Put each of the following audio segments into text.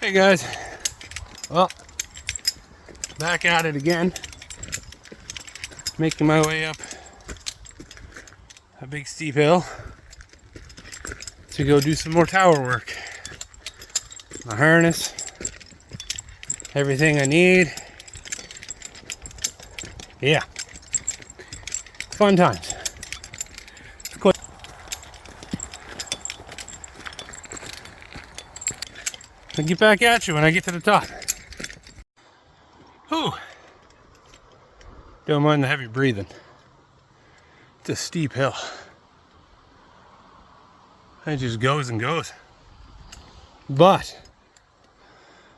Hey guys, well, back at it again, making my way up a big steep hill to go do some more tower work. My harness, everything I need. Yeah, fun times. I'll get back at you when I get to the top. Whew. Don't mind the heavy breathing. It's a steep hill. It just goes and goes. But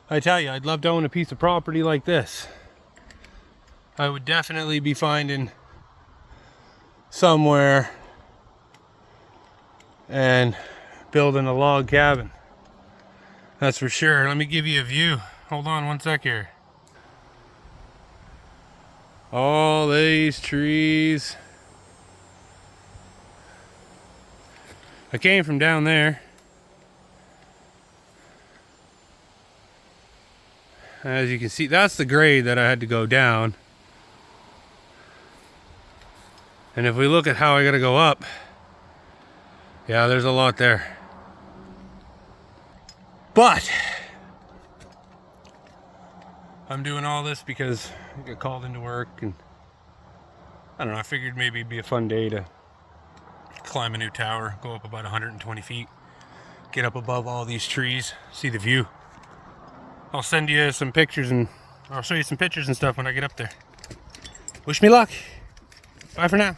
I tell you, I'd love to own a piece of property like this. I would definitely be finding somewhere and building a log cabin. That's for sure. Let me give you a view. Hold on one sec here. All these trees. I came from down there. As you can see, that's the grade that I had to go down. And if we look at how I gotta go up, yeah, there's a lot there. But I'm doing all this because I got called into work, and I don't know, I figured maybe it'd be a fun day to climb a new tower, go up about 120 feet, get up above all these trees, see the view. I'll send you some pictures, and I'll show you some pictures and stuff when I get up there. Wish me luck. Bye for now.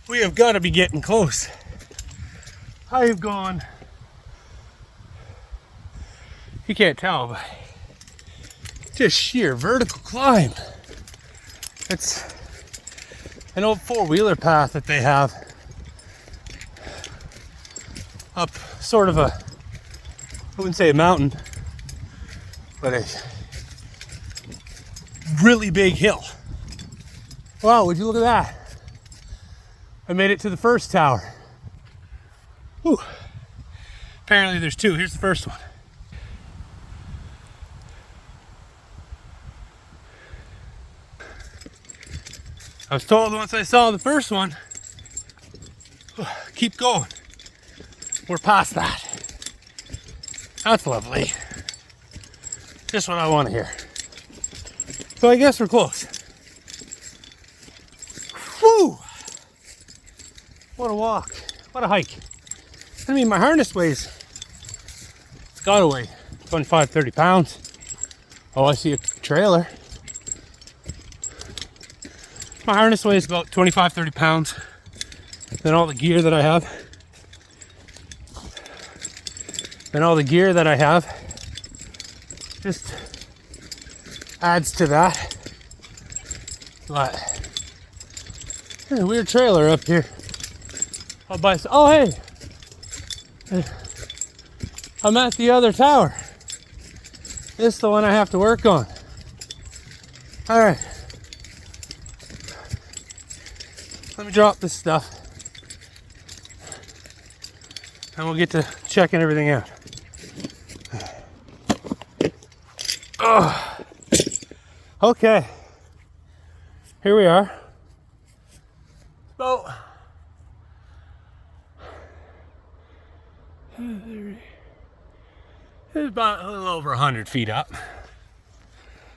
We have got to be getting close. I have gone, you can't tell, but just sheer vertical climb. It's an old four-wheeler path that they have up sort of a, I wouldn't say a mountain, but a really big hill. Wow, would you look at that? I made it to the first tower. Whew. Apparently there's two. Here's the first one. I was told once I saw the first one, keep going. We're past that. That's lovely. Just what I want to hear. So I guess we're close. Whew! What a walk. What a hike. I mean, my harness weighs, it's gotta weigh 25, 30 pounds. Oh, I see a trailer. My harness weighs about 25, 30 pounds. Then all the gear that I have. Just adds to that. But, there's a weird trailer up here. Oh, hey, I'm at the other tower. This is the one I have to work on. All right, let me drop this stuff and we'll get to checking everything out. Oh, okay, here we are. About it's about a little over 100 feet up.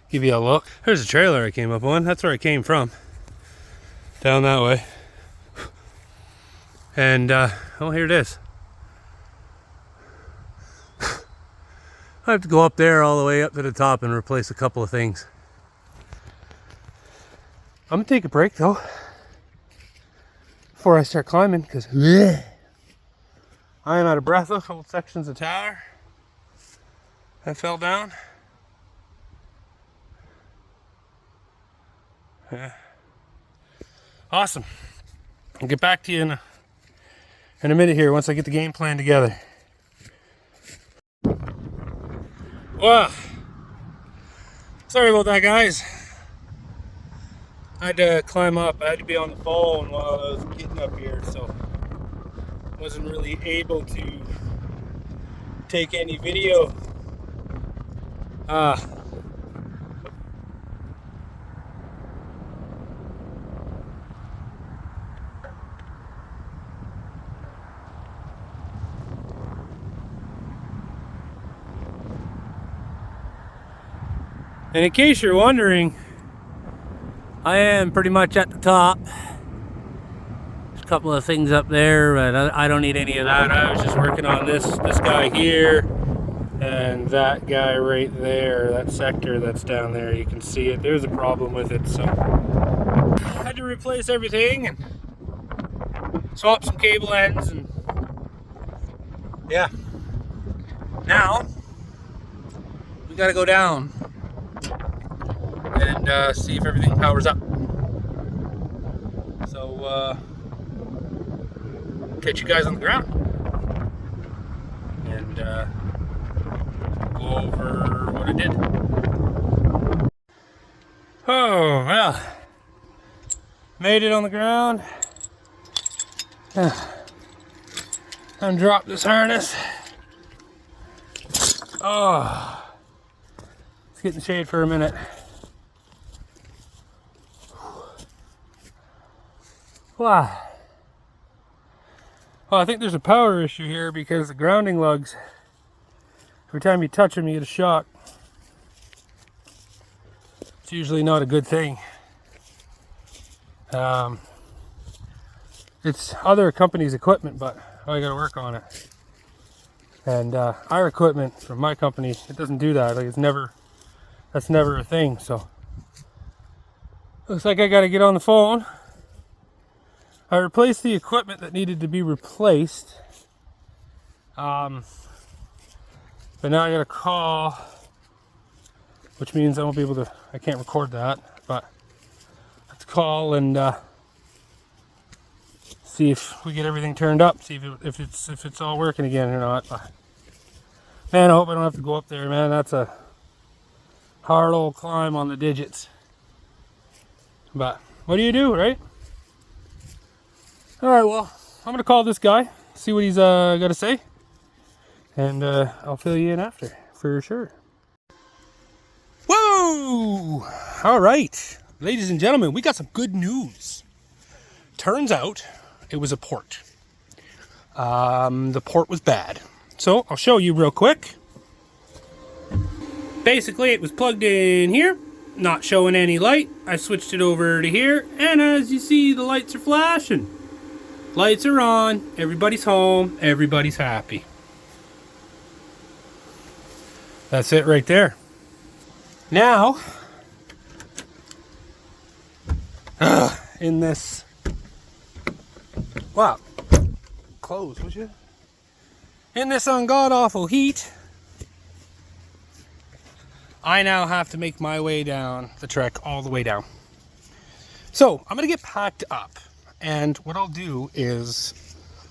Give you a look. There's a trailer I came up on. That's where I came from. Down that way. And, oh, here it is. I have to go up there all the way up to the top and replace a couple of things. I'm gonna take a break though before I start climbing, because I am out of breath. Look, old sections of tower. That fell down. Yeah. Awesome. I'll get back to you in a minute here once I get the game plan together. Well, sorry about that, guys. I had to climb up. I had to be on the phone while I was getting up here, so wasn't really able to take any video. And in case you're wondering, I am pretty much at the top. There's a couple of things up there, but I don't need any of that. I was just working on this guy here and that guy right there, that sector that's down there. You can see it. There's a problem with it, so I had to replace everything and swap some cable ends, and yeah. Now we gotta go down and see if everything powers up. So catch you guys on the ground and go over what I did. Oh, well, made it on the ground. Undrop this harness. Oh, let's get in the shade for a minute. Wow. Well, I think there's a power issue here because the grounding lugs, every time you touch them, you get a shock. It's usually not a good thing. It's other companies' equipment, but I gotta work on it. And our equipment from my company, it doesn't do that. Like, that's never a thing. So looks like I gotta get on the phone. I replaced the equipment that needed to be replaced. But now I gotta call, which means I won't be able to, I can't record that, but let's call and see if we get everything turned up, see if it's all working again or not. But, man, I hope I don't have to go up there, man. That's a hard old climb on the digits. But what do you do, right? All right, well, I'm gonna call this guy, see what he's got to say, and I'll fill you in after, for sure. Whoa! All right, ladies and gentlemen, we got some good news. Turns out it was a port. The port was bad. So I'll show you real quick. Basically, it was plugged in here, not showing any light. I switched it over to here, and as you see, the lights are flashing. Lights are on, everybody's home, everybody's happy. That's it right there. Now, in this, wow, close, would you? In this ungod-awful heat, I now have to make my way down the trek all the way down. So, I'm going to get packed up. And what I'll do is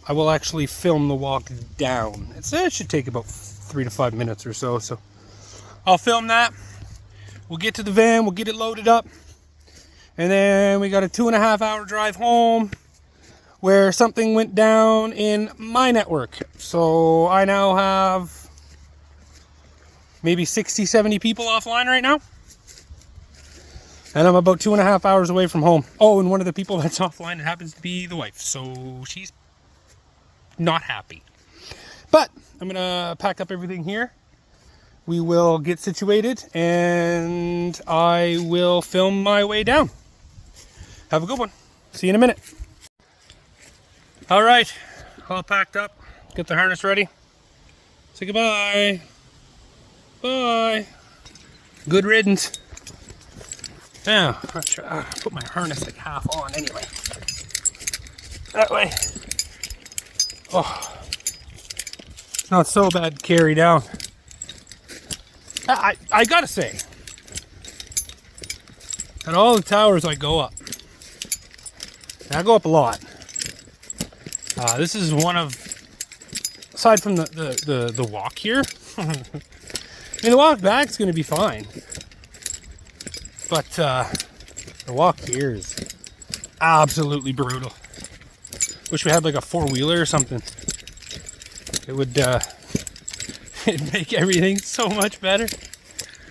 I will actually film the walk down. It should take about 3 to 5 minutes or so. So I'll film that. We'll get to the van. We'll get it loaded up. And then we got a 2.5 hour drive home where something went down in my network. So I now have maybe 60, 70 people offline right now. And I'm about 2.5 hours away from home. Oh, and one of the people that's offline, it happens to be the wife. So she's not happy. But I'm going to pack up everything here. We will get situated and I will film my way down. Have a good one. See you in a minute. All right. All packed up. Get the harness ready. Say goodbye. Bye. Good riddance. Yeah, I'll put my harness like half on anyway. That way. Oh, it's not so bad to carry down. I gotta say, at all the towers I go up, and I go up a lot. This is one of, aside from the walk here, I mean, the walk back's gonna be fine, but the walk here is absolutely brutal. Wish we had like a four-wheeler or something. It would it'd make everything so much better.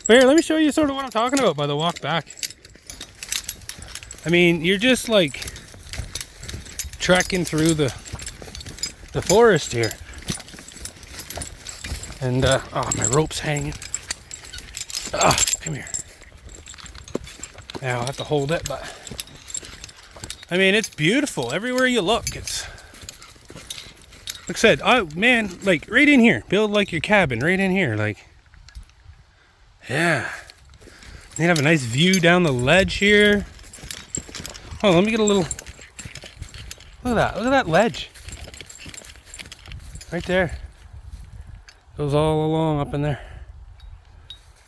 But here, let me show you sort of what I'm talking about by the walk back. I mean, you're just like trekking through the forest here. And oh, my rope's hanging. Oh, come here. Now I'll have to hold it, but I mean, it's beautiful everywhere you look. It's, like I said, oh man, like right in here, build like your cabin right in here, like, yeah. You have a nice view down the ledge here. Oh, let me get a little, look at that ledge. Right there. Goes all along up in there.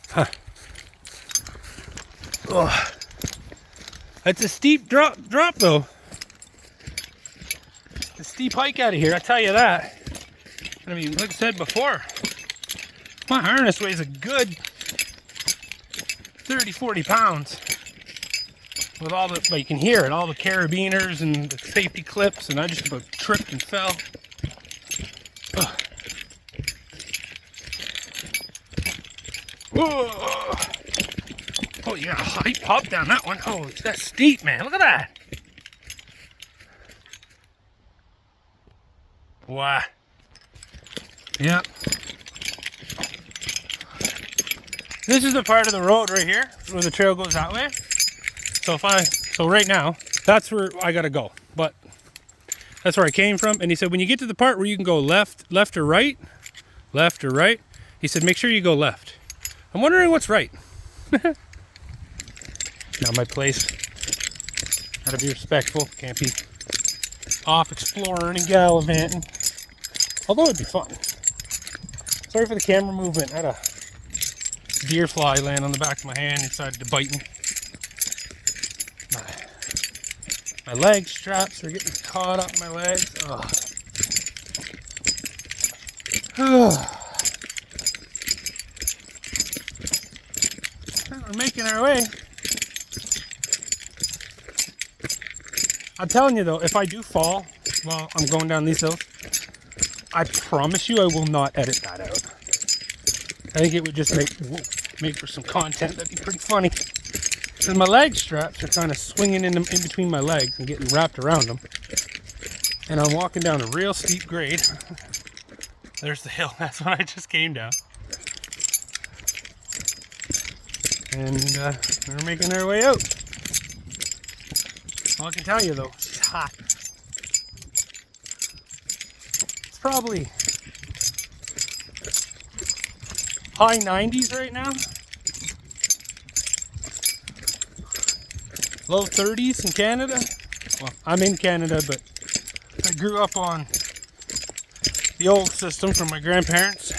Huh. Oh. It's a steep drop though. It's a steep hike out of here, I tell you that. I mean, like I said before, my harness weighs a good 30, 40 pounds. With all the, like, you can hear it, all the carabiners and the safety clips, and I just about tripped and fell. Ugh. Whoa. Oh, you got a high pop down that one. Oh, that's steep, man. Look at that. Wow. Yep. This is the part of the road right here where the trail goes that way. So right now, that's where I gotta go. But that's where I came from. And he said, when you get to the part where you can go left or right, he said, make sure you go left. I'm wondering what's right. Not my place. Gotta be respectful. Can't be off exploring and gallivanting. Although it'd be fun. Sorry for the camera movement. I had a deer fly land on the back of my hand and decided to bite me. My leg straps are getting caught up in my legs. We're making our way. I'm telling you though, if I do fall while I'm going down these hills, I promise you I will not edit that out. I think it would just make for some content that'd be pretty funny. Because my leg straps are kind of swinging in between my legs and getting wrapped around them. And I'm walking down a real steep grade. There's the hill. That's what I just came down. And we're making our way out. All I can tell you though, it's hot. It's probably high 90s right now. Low 30s in Canada. Well, I'm in Canada, but I grew up on the old system from my grandparents.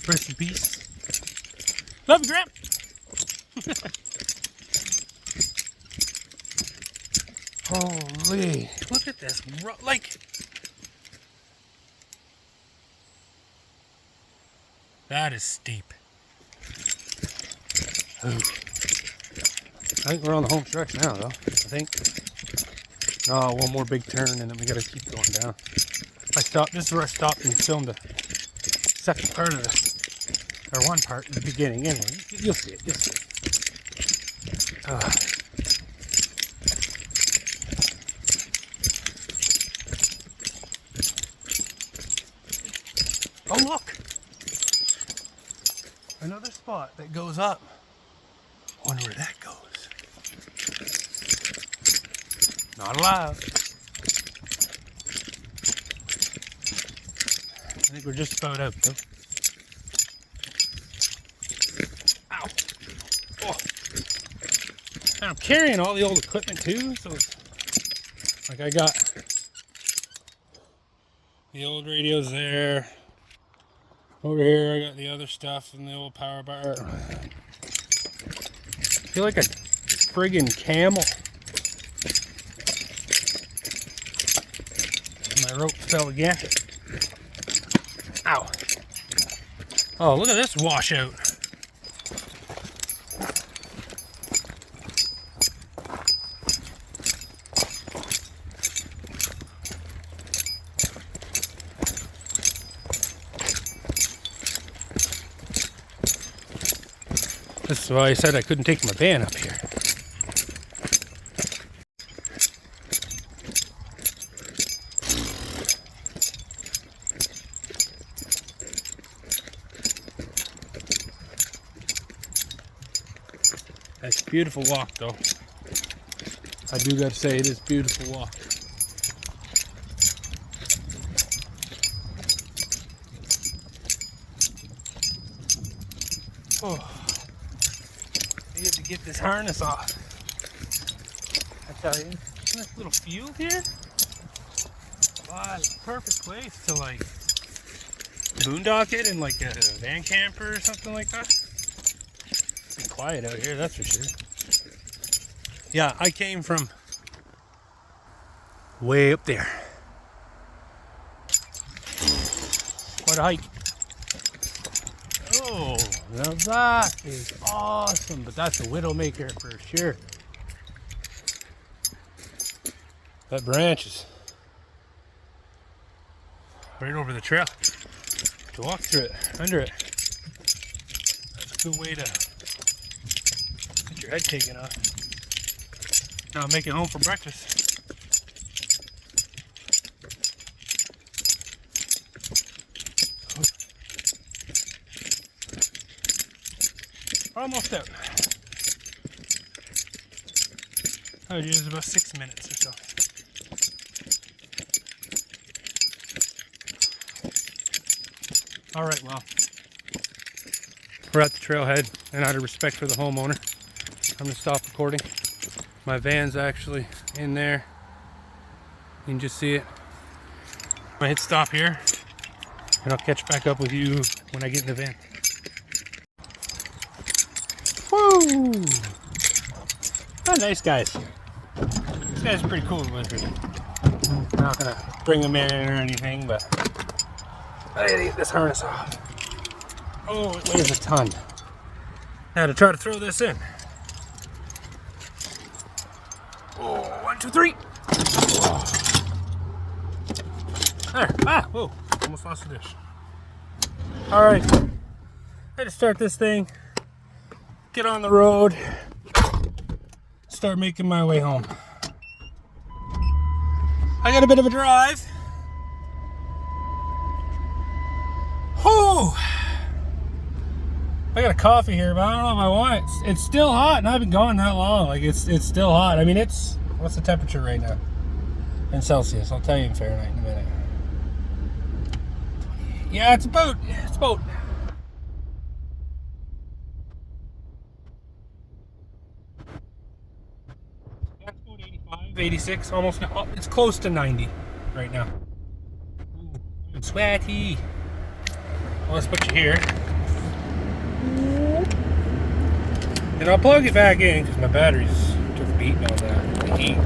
Rest in peace. Love you, Gramp. Holy, look at this. Like, that is steep. Ooh. I think we're on the home stretch now, though. I think. No, one more big turn, and then we gotta keep going down. I stopped. This is where I stopped and filmed the second part of this, or one part in the beginning. Anyway, you'll see it. You'll see it. Oh, look! Another spot that goes up. I wonder where that goes. Not allowed. I think we're just about out though. Ow! Oh. And I'm carrying all the old equipment too, so it's like I got the old radios there. Over here I got the other stuff and the old power bar. I feel like a friggin' camel. My rope fell again. Ow. Oh, look at this washout. This is why I said I couldn't take my van up here. That's a beautiful walk, though. I do gotta say, it is a beautiful walk. Oh, I need to get this harness off. I tell you, this little field here, wow, it's a perfect place to like boondock it in like a van camper or something like that. It's quiet out here, that's for sure. Yeah, I came from way up there. Quite a hike. Oh, now that is awesome, but that's a Widowmaker for sure. That branch is right over the trail. To walk through it, under it. That's a good way to get your head taken off. Now I'm making home for breakfast. Almost out. Oh, it's about 6 minutes or so. All right, well, we're at the trailhead, and out of respect for the homeowner, I'm gonna stop recording. My van's actually in there. You can just see it. I'm gonna hit stop here, and I'll catch back up with you when I get in the van. Woo! Oh, nice guys. These guys are pretty cool with it. I'm not gonna bring them in or anything, but I gotta get this harness off. Oh, it weighs a ton. Now to try to throw this in. Oh, 1, 2, 3. Oh. There. Ah, whoa. Almost lost the dish. Alright. I had to start this thing. Get on the road. Start making my way home. I got a bit of a drive. Oh, I got a coffee here, but I don't know if I want it. It's still hot, and I've been gone that long. Like it's still hot. I mean, what's the temperature right now in Celsius? I'll tell you in Fahrenheit in a minute. Yeah, it's about 85, 86, almost. It's close to 90 right now. Ooh, I'm sweaty. Well, let's put you here. And I'll plug it back in because my batteries took a beating on that. The heat.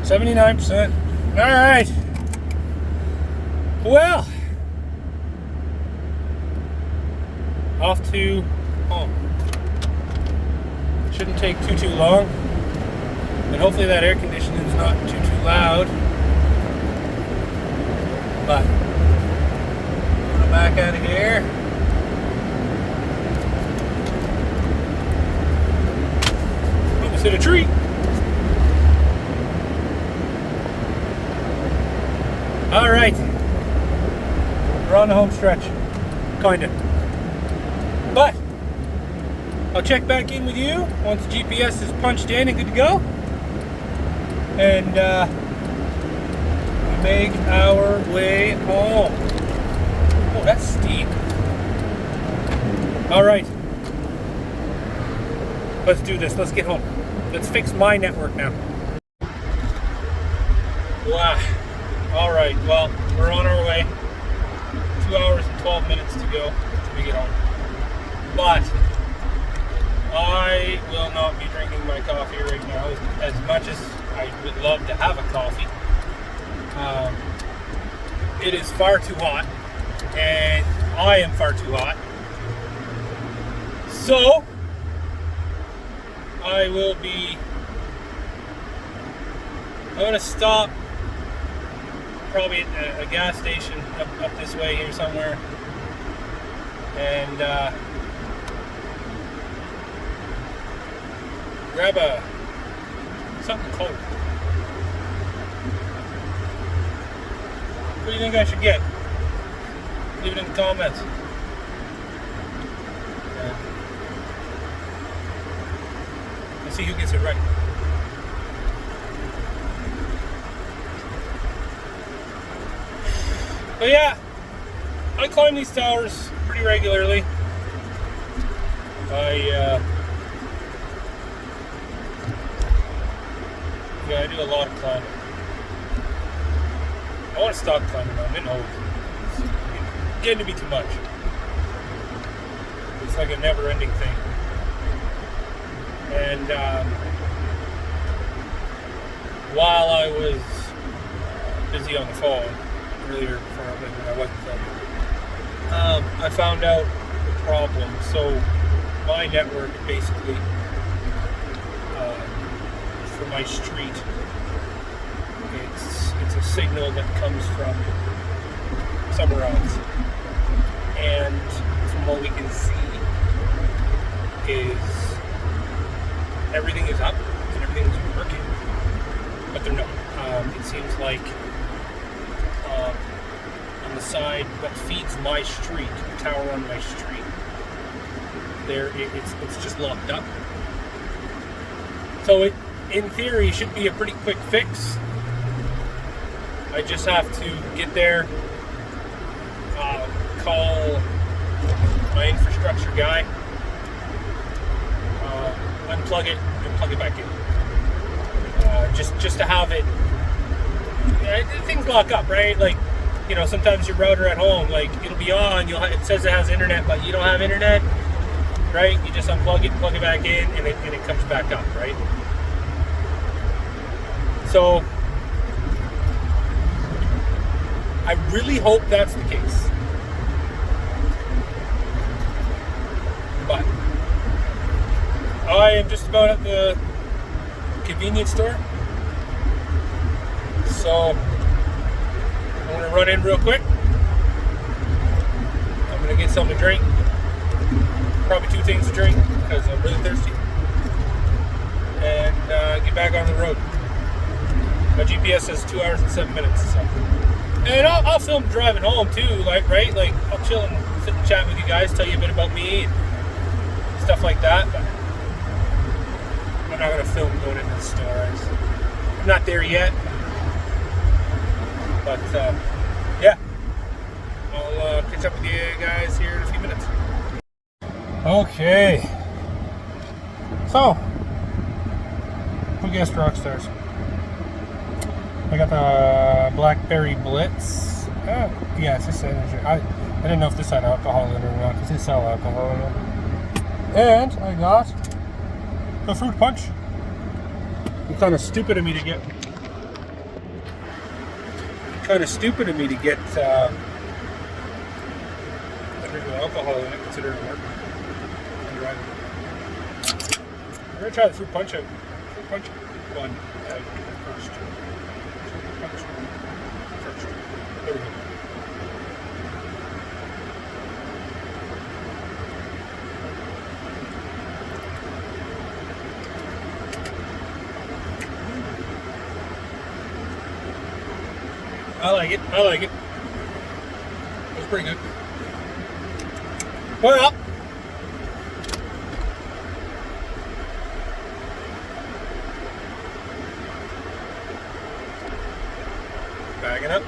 79%. Alright. Well. Off to home. Shouldn't take too long. And hopefully that air conditioning is not too loud. But back out of here. Almost hit a tree. All right. We're on the home stretch. Kinda. But I'll check back in with you once the GPS is punched in and good to go. And we make our way home. Oh, that's steep. All right. Let's do this. Let's get home. Let's fix my network now. Wow. All right. Well, we're on our way. 2 hours go till we get home. But I will not be drinking my coffee right now, as much as I would love to have a coffee. It is far too hot, and I am far too hot. So I'm gonna stop probably at a gas station up this way here somewhere, and grab something cold. What do you think I should get? Leave it in the comments. Let's see who gets it right. But yeah, I climb these towers pretty regularly. I do a lot of climbing. I want to stop climbing though. I'm getting old. It's getting to be too much. It's like a never-ending thing. And while I was busy on the phone earlier, when I wasn't filming, I found out the problem. So my network basically for my street, it's a signal that comes from somewhere else, and from what we can see is everything is up and everything's working, but they're not. It seems like on the side that feeds my street, the tower on my street, it's just locked up. So it, in theory, should be a pretty quick fix. I just have to get there, call my infrastructure guy, unplug it, and plug it back in. Just to have it. Things lock up, right? Like, you know, sometimes your router at home, like, it'll be on. It says it has internet, but you don't have internet, right? You just unplug it, plug it back in, and it comes back up, right? So I really hope that's the case. But I am just about at the convenience store. So I'm going to run in real quick. I'm going to get something to drink. Probably 2 things to drink because I'm really thirsty. And get back on the road. My GPS says 2 hours and 7 minutes. So. And I'll film driving home too, like, right? Like, I'll chill and sit and chat with you guys, tell you a bit about me and stuff like that. But I'm not going to film going into the store. I'm not there yet. But, yeah. I'll catch up with you guys here in a few minutes. Okay. So, who guessed Rockstars? I got the Blackberry Blitz. Yeah, it's just energy. I didn't know if this had alcohol in it or not, because they sell alcohol in it. And I got the Fruit Punch. It's kind of stupid of me to get. Alcohol in it, considering it work. We're gonna try the Fruit Punch out. Fruit Punch one first. There we go. I like it. It's pretty good. Well, backing up.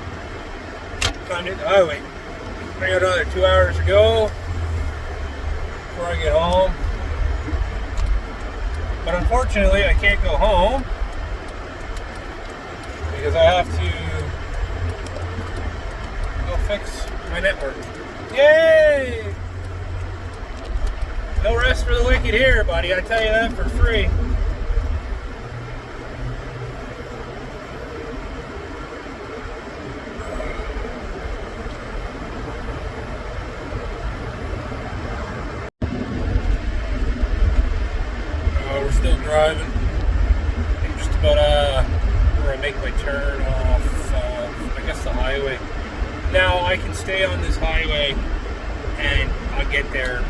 Time to hit the highway. I got another 2 hours to go before I get home. But unfortunately, I can't go home because I have to I'll fix my network. Yay! No rest for the wicked here, buddy. I tell you that for free. We're still driving. I'm just about where I make my turn off, I guess the highway. Now I can stay on this highway and I'll get there,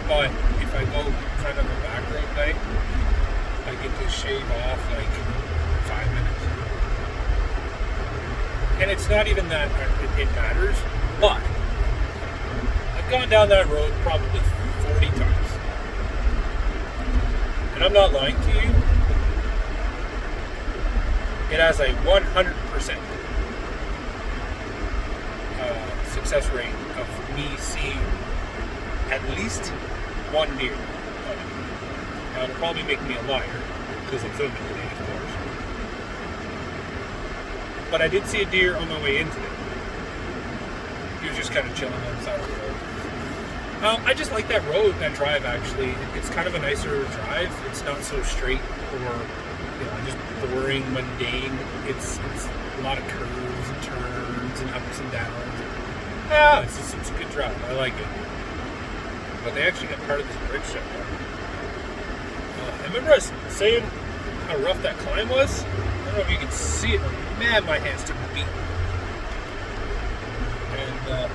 but if I go kind of a back road way, I get to shave off like 5 minutes. And it's not even that it matters, but I've gone down that road probably 40 times. And I'm not lying to you. It has a 100% success rate of me seeing at least one deer. Now, it'll probably make me a liar because I'm filming today, of course. But I did see a deer on my way in today. He was just kind of chilling on the side of the road. I just like that road, that drive, actually. It's kind of a nicer drive. It's not so straight or, just boring, mundane. It's a lot of curves and turns and ups and downs. It's a good drive. I like it. But they actually got part of this bridge shut down. I remember us saying how rough that climb was. I don't know if you can see it. Man, my hands took a beat. And,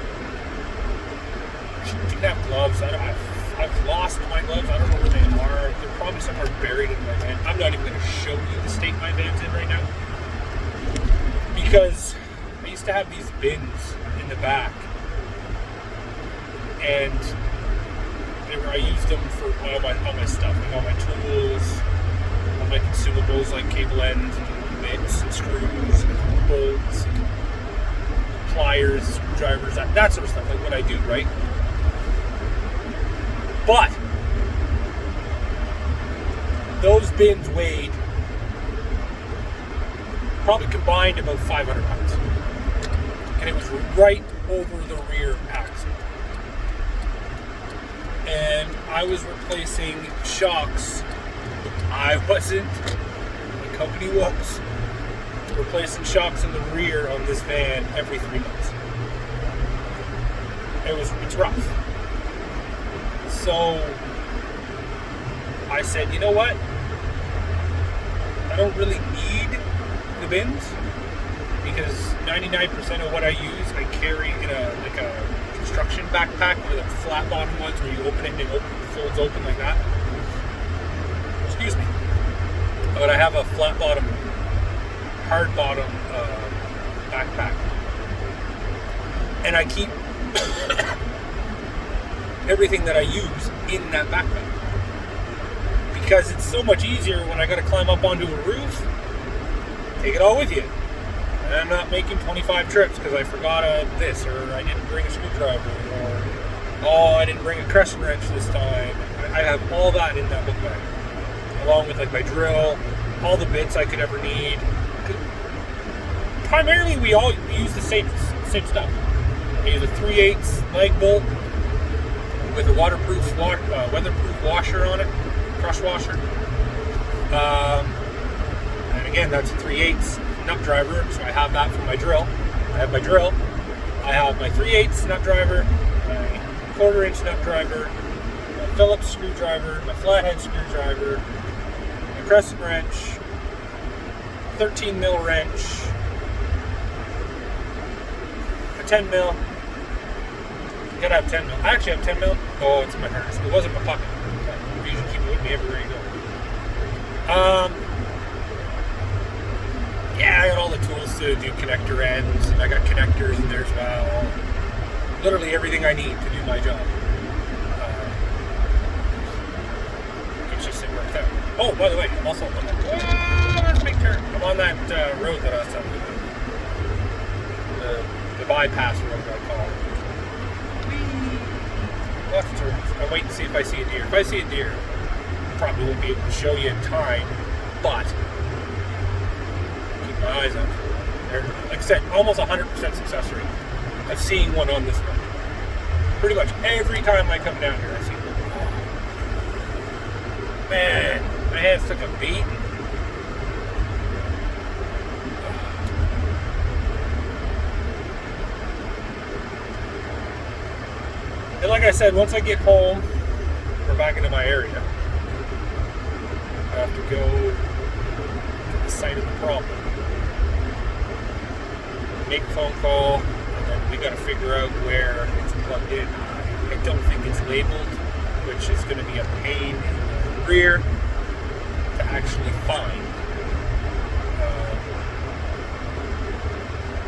didn't have gloves. I've lost my gloves. I don't know where they are. They're probably somewhere buried in my van. I'm not even going to show you the state my van's in right now, because I used to have these bins in the back, and I used them for all my stuff, like all my tools, all my consumables like cable ends and bits and screws and bolts and pliers, screwdrivers, that sort of stuff, like what I do, right? But those bins weighed probably combined about 500 pounds. And it was right over the rear axle. And I was replacing shocks. I wasn't. The company was replacing shocks in the rear of this van every 3 months. It's rough. So I said, you know what? I don't really need the bins, because 99% of what I use I carry in a construction backpack with the flat bottom ones where you open it and it folds open like that. Excuse me. But I have a flat bottom, hard bottom backpack, and I keep everything that I use in that backpack, because it's so much easier when I got to climb up onto a roof. Take it all with you, and I'm not making 25 trips because I forgot this, or I didn't bring a screwdriver, or I didn't bring a crescent wrench this time. I have all that in that book bag, along with like my drill, all the bits I could ever need. Primarily, we use the same stuff. I use a 3/8 leg bolt with a weatherproof washer on it, crush washer. And again, that's a 3/8 nut driver, so I have that for my drill. I have my drill. I have my 3/8 nut driver, my 1/4-inch nut driver, my Phillips screwdriver, my flathead screwdriver, my crescent wrench, 13 mil wrench, a 10 mil. You gotta have 10 mil. I actually have 10 mil. Oh, it's in my harness. It wasn't in my pocket. I usually keep it with me everywhere you go. Yeah, I got all the tools to do connector ends, and I got connectors in there as well. Literally everything I need to do my job. It's just it worked out. Oh, by the way, I'm also on that. Let's make turn. I'm on that road that I was telling you about. The bypass road, I call it. Left turns. I'll wait and see if I see a deer. If I see a deer, I probably won't be able to show you in time, but keep my eyes out for it. Like I said, almost 100% success rate. of seeing one on this road. Pretty much every time I come down here, I see one. Man, my hands took a beating. And like I said, once I get home or back into my area, I have to go to the site of the problem, make a phone call, and then we got to figure out where it's plugged in. I don't think it's labeled, which is going to be a pain in the rear to actually find.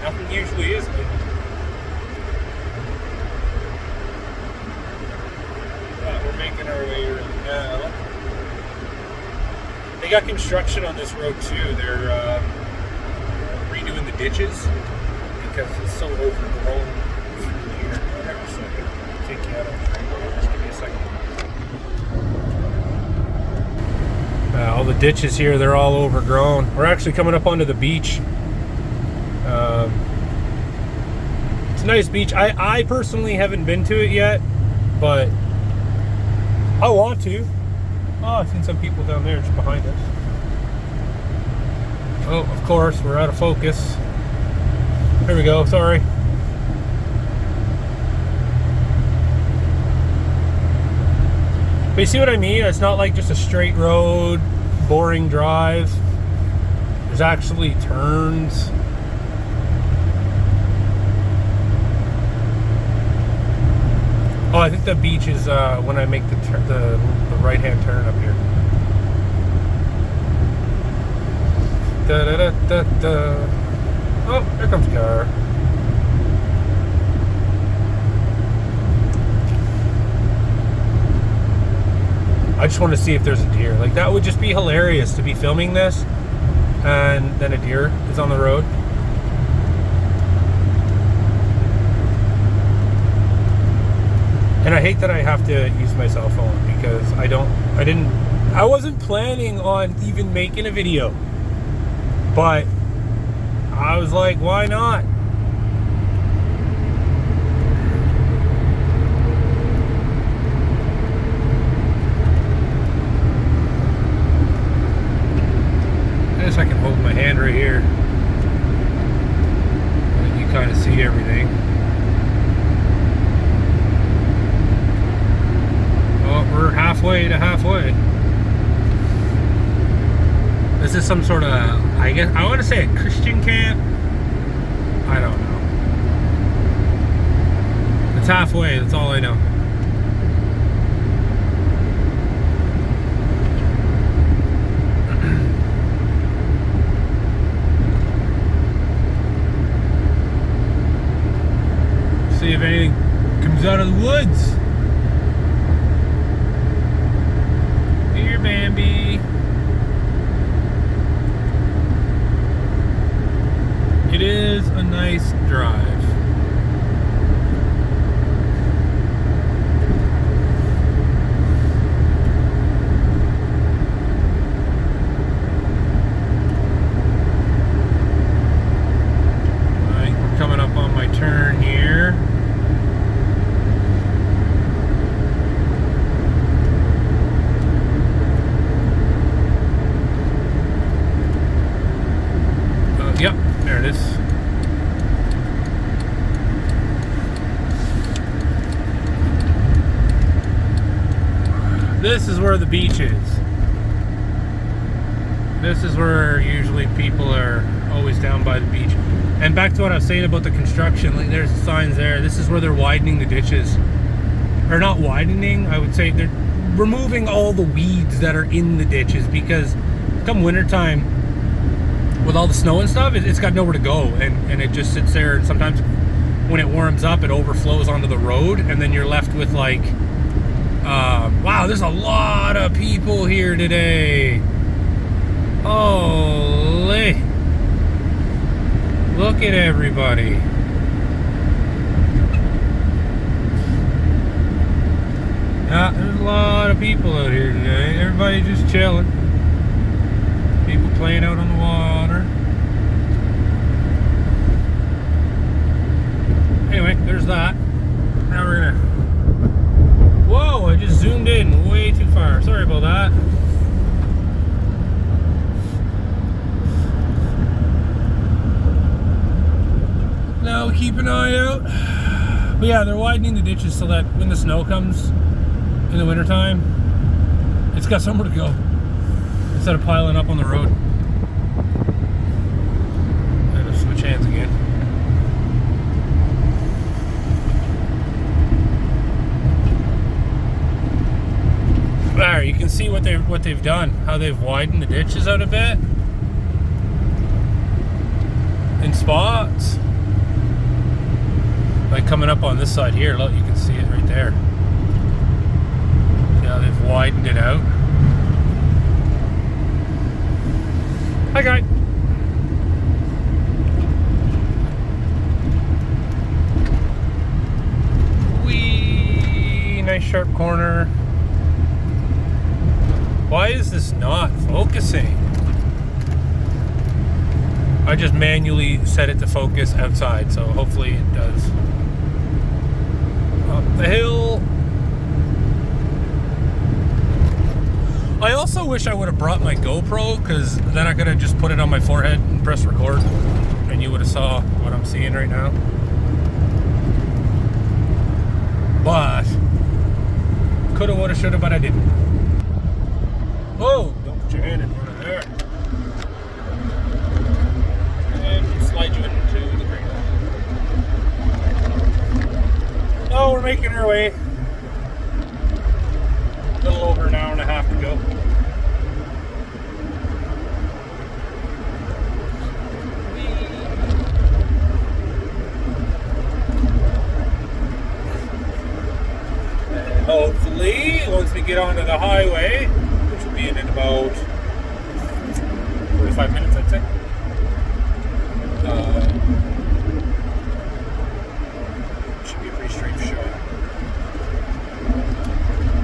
Nothing usually is labeled. We're making our way right now. They got construction on this road too. They're redoing the ditches because it's so overgrown through here. Hang on a second. I'll take you out on the road. Just give me a second. All the ditches here, they're all overgrown. We're actually coming up onto the beach. It's a nice beach. I personally haven't been to it yet, but I want to. Oh, I've seen some people down there just behind us. Oh, of course, we're out of focus. There we go, sorry. But you see what I mean? It's not like just a straight road, boring drive. There's actually turns. Oh, I think the beach is when I make the right-hand turn up here. Da da da da da. Oh, here comes a car. I just want to see if there's a deer. Like, that would just be hilarious to be filming this, and then a deer is on the road. And I hate that I have to use my cell phone because I wasn't planning on even making a video, but I was like, why not? I guess I can hold my hand right here and you kind of see everything. We're halfway to halfway. This is some sort of, I guess, I want to say a Christian camp. I don't know. It's halfway, that's all I know. See if anything comes out of the woods. Bambi. It is a nice drive. Alright, we're coming up on my turn here. Yep, there it is. This is where the beach is. This is where usually people are always down by the beach. And back to what I was saying about the construction, like there's signs there. This is where they're widening the ditches. Or not widening, I would say they're removing all the weeds that are in the ditches, because come wintertime, with all the snow and stuff, it's got nowhere to go, and it just sits there, and sometimes when it warms up it overflows onto the road, and then you're left with like wow, there's a lot of people here today. Holy, look at everybody. Yeah, there's a lot of people out here today. Everybody just chilling. People playing out on the water. anyway, there's that. Now we're gonna... Whoa, I just zoomed in way too far. Sorry about that. Now we keep an eye out. But yeah, they're widening the ditches so that when the snow comes in the wintertime, it's got somewhere to go instead of piling up on the road. I gotta switch hands again. There, you can see what they've done, how they've widened the ditches out a bit in spots. Like coming up on this side here, look, you can see it right there. See how they've widened it out. Hi, guy. Wee, nice sharp corner. Why is this not focusing? I just manually set it to focus outside, so hopefully it does. Up the hill. I also wish I would have brought my GoPro, because then I could have just put it on my forehead and press record, and you would have saw what I'm seeing right now. But coulda, woulda, shoulda, but I didn't. Whoa! Don't put your hand in front of there. And slide you into the green. Oh, we're making our way. A little over an hour and a half to go. And hopefully, once we get onto the highway, which will be in about 45 minutes, I'd say. Should be a pretty straight shot.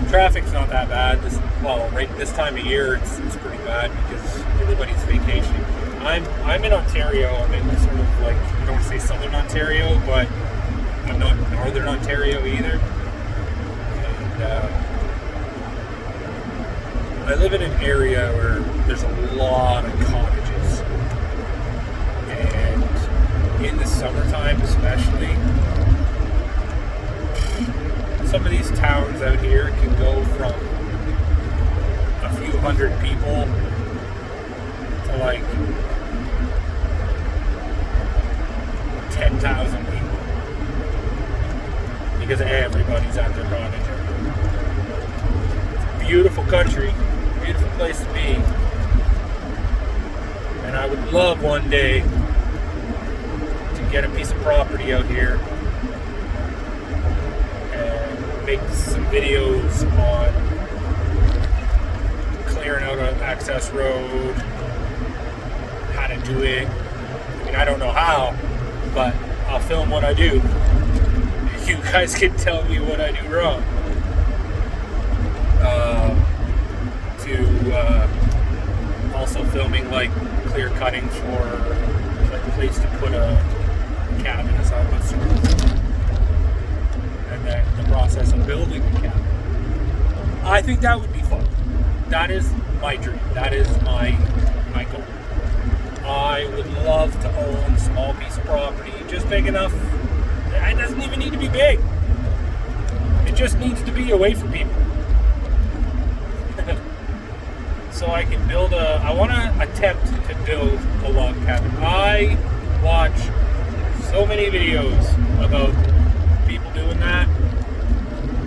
Traffic's not that bad. Right this time of year, it's pretty bad because everybody's vacationing. I'm in Ontario. I'm in sort of like, I don't want to say Southern Ontario, but I'm not Northern Ontario either. And I live in an area where there's a lot of cottages, and in the summertime especially, some of these towns out here can go from a few hundred people to like 10,000 people because everybody's at their cottage. It's a beautiful country, beautiful place to be, and I would love one day to get a piece of property out here make some videos on clearing out an access road, how to do it. I mean, I don't know how, but I'll film what I do. You guys can tell me what I do wrong. Also filming like clear cutting for like a place to put a cabin or something. And then the process of building the cabin. I think that would be fun. That is my dream. That is my goal. I would love to own a small piece of property, just big enough. It doesn't even need to be big. It just needs to be away from people. So I can build I want to attempt to build a log cabin. I watch so many videos about people doing that.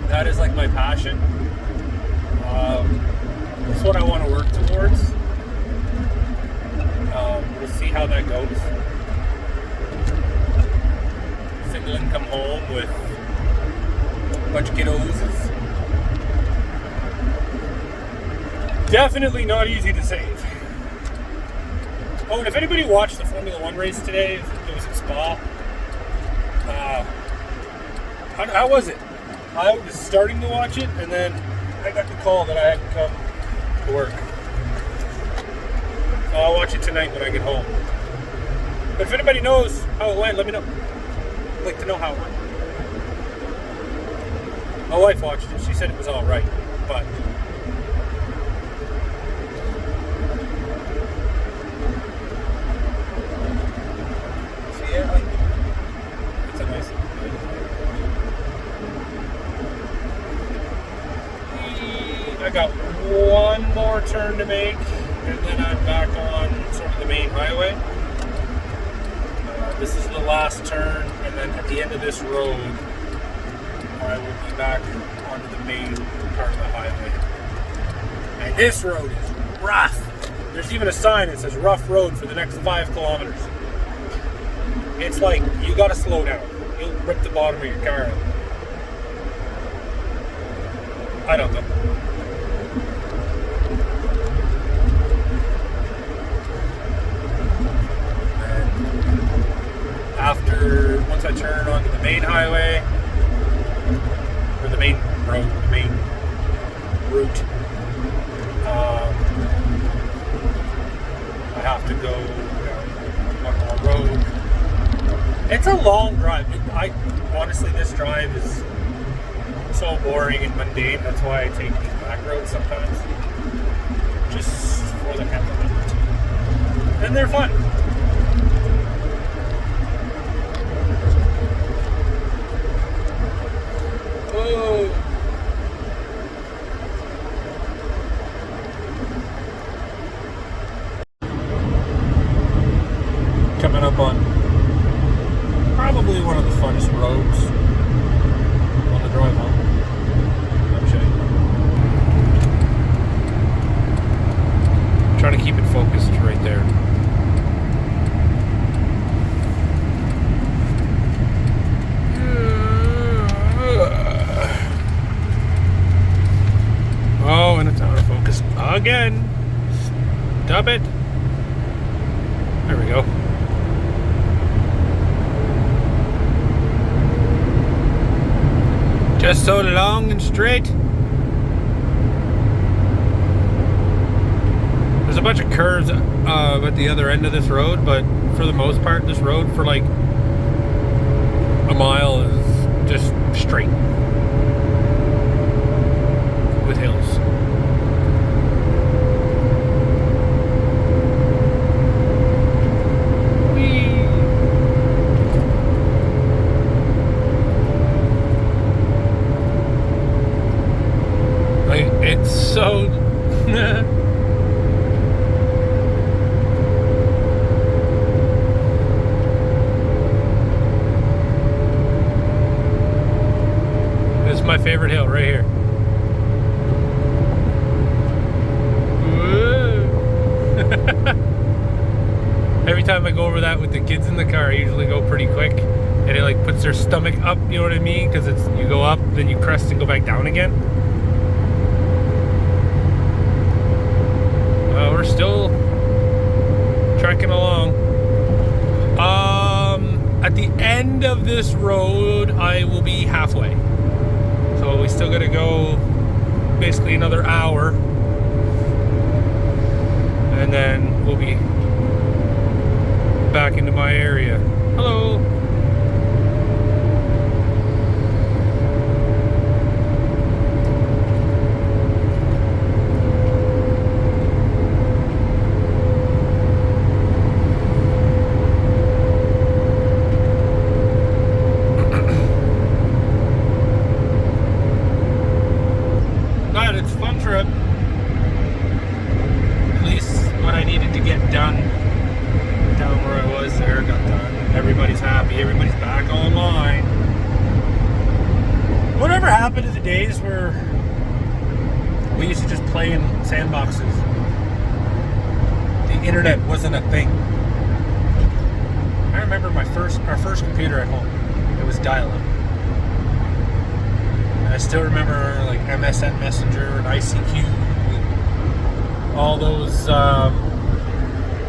That is like my passion. That's what I want to work towards. We'll see how that goes. Single income home with a bunch of kiddos is definitely not easy to save. Oh, and if anybody watched the Formula One race today, it was in Spa. How was it? I was starting to watch it, and then I got the call that I had to come to work. So I'll watch it tonight when I get home. But if anybody knows how it went, let me know. like to know how it went. My wife watched it. She said it was all right, but see it, like it's a nice. I got one more turn to make, and then I'm back on sort of the main highway. This is the last turn, and then at the end of this road, I will be back onto the main part of the highway. And this road is rough. There's even a sign that says rough road for the next 5 kilometers. It's like, you gotta slow down. You'll rip the bottom of your car out. I don't know. Once I turn onto the main highway, or the main road, the main route, I have to go down one more road. It's a long drive. Honestly, this drive is so boring and mundane. That's why I take these back roads sometimes, just for the heck of it. And they're fun. Coming up on probably one of the funnest roads on the drive home. Let me show you. Trying to keep it focused right there. Oh, and it's out of focus again. Stop it. There we go. Just so long and straight. There's a bunch of curves at the other end of this road, but for the most part, this road for like a mile is just straight with hills. It's so this is my favorite hill right here. Every time I go over that with the kids in the car, I usually go pretty quick, and it like puts their stomach up, you know what I mean? Because it's, you go up, then you crest and go back down again. We're still trekking along. At the end of this road, I will be halfway. So we still gotta go basically another hour. And then we'll be back into my area. Hello. Everybody's happy, everybody's back online. Whatever happened to the days where we used to just play in sandboxes? The internet wasn't a thing. I remember our first computer at home. It was dial-up. And I still remember like MSN Messenger and ICQ, and all those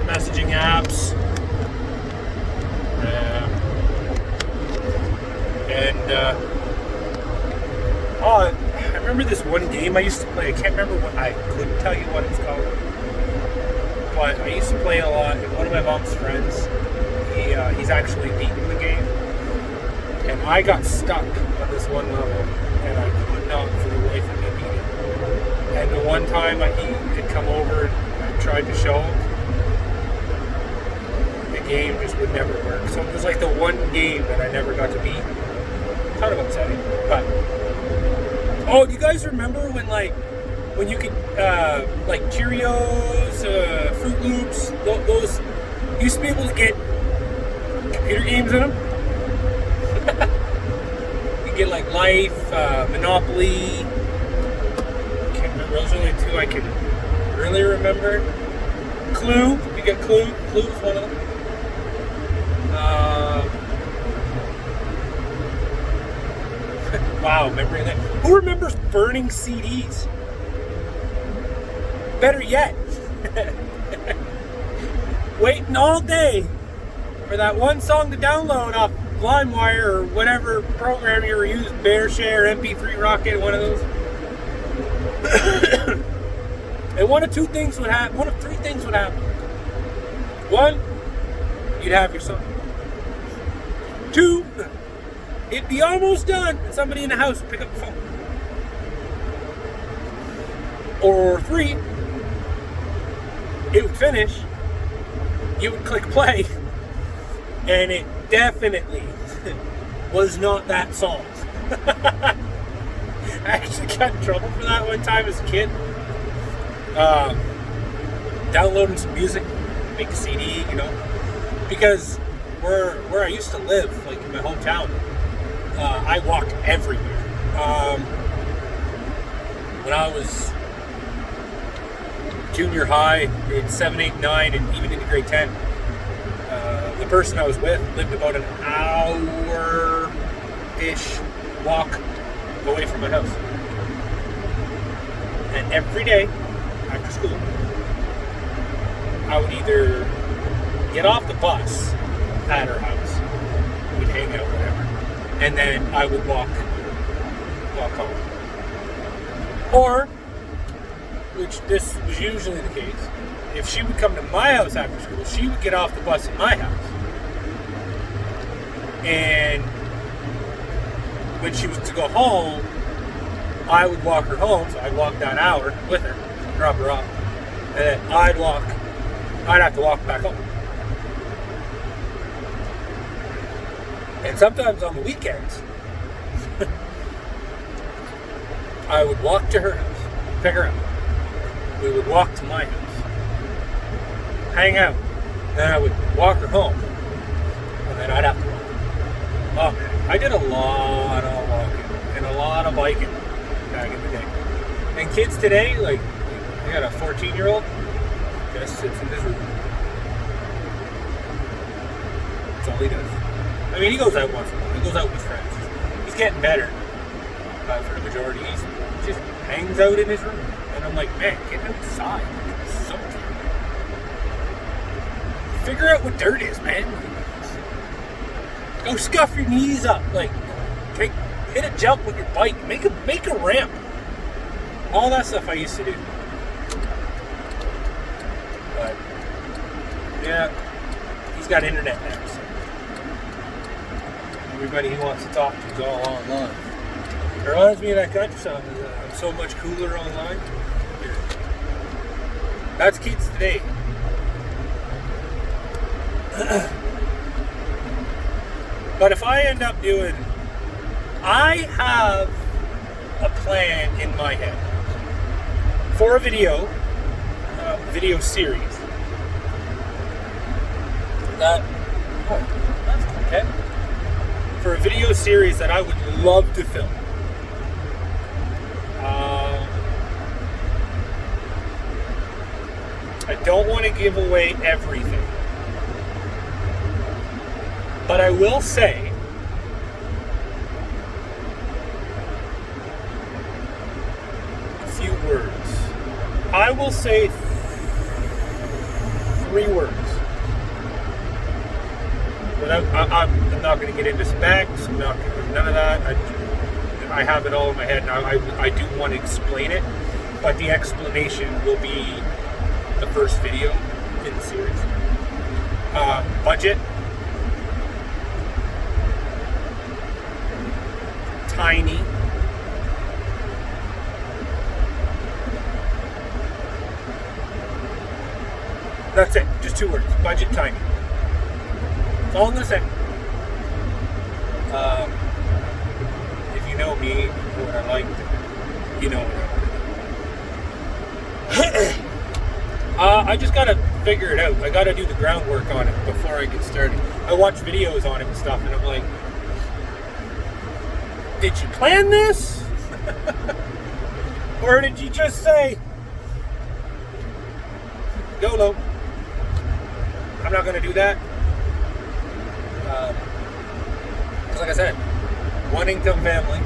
messaging apps. I remember this one game I used to play. I can't remember what, I couldn't tell you what it's called, but I used to play a lot. And one of my mom's friends, he's actually beaten the game. And I got stuck on this one level, and I could not for the life of me beat it. And the one time he had come over and I tried to show him, the game just would never work. So it was like the one game that I never got to beat. Kind of upsetting. But oh, do you guys remember when you could like Cheerios, Fruit Loops, those used to be able to get computer games in them? You get like Life, Monopoly. Can't remember. Those are the only two I can really remember. Clue. You get Clue. Clue was one of them. Wow, memory of that. Who remembers burning CDs? Better yet, waiting all day for that one song to download off LimeWire or whatever program you were using, BearShare, MP3 Rocket, one of those. And one of three things would happen. One, you'd have your song. Two, it'd be almost done and somebody in the house would pick up the phone. Or three, it would finish, you would click play, and it definitely was not that song. I actually got in trouble for that one time as a kid. Downloading some music, make a CD, because where I used to live, like in my hometown, I walked everywhere. When I was junior high, grade 7, 8, 9, and even into grade 10, the person I was with lived about an hour-ish walk away from my house. And every day after school, I would either get off the bus at her house, we'd hang out, whatever, and then I would walk home. Or, which this was usually the case, if she would come to my house after school, she would get off the bus at my house. And when she was to go home, I would walk her home, so I'd walk that hour with her, drop her off, and then I'd have to walk back home. And sometimes on the weekends, I would walk to her house, pick her up. We would walk to my house, hang out, then I would walk her home, and then I'd have to walk. Oh man, I did a lot of walking and a lot of biking back in the day. And kids today, like, I got a 14-year-old, just sits in his room. That's all he does. I mean, he goes out once in a while. He goes out with friends. He's getting better. But for the majority, he just hangs out in his room. And I'm like, man, get outside. It's so dirty. Figure out what dirt is, man. Go scuff your knees up. Like, hit a jump with your bike. Make a ramp. All that stuff I used to do. But, yeah, he's got internet now. So everybody he wants to talk to is all online. It reminds me of that country song. I'm so much cooler online. That's kids today. But if I end up doing, I have a plan in my head for a video series. That's okay. For a video series that I would love to film. I don't want to give away everything. But I will say a few words. I will say 3 words. But I'm not going to get into specs. I'm not none of that. I have it all in my head now. I do want to explain it, but the explanation will be the first video in the series. Budget. tiny. That's it. Just 2 words. Budget tiny. That's all I'm going to say. If you know me, you know what I like. You know what I like. I just got to figure it out. I got to do the groundwork on it before I get started. I watch videos on it and stuff, and I'm like, did you plan this? Or did you just say, YOLO? I'm not going to do that. Because like I said, 1 income family,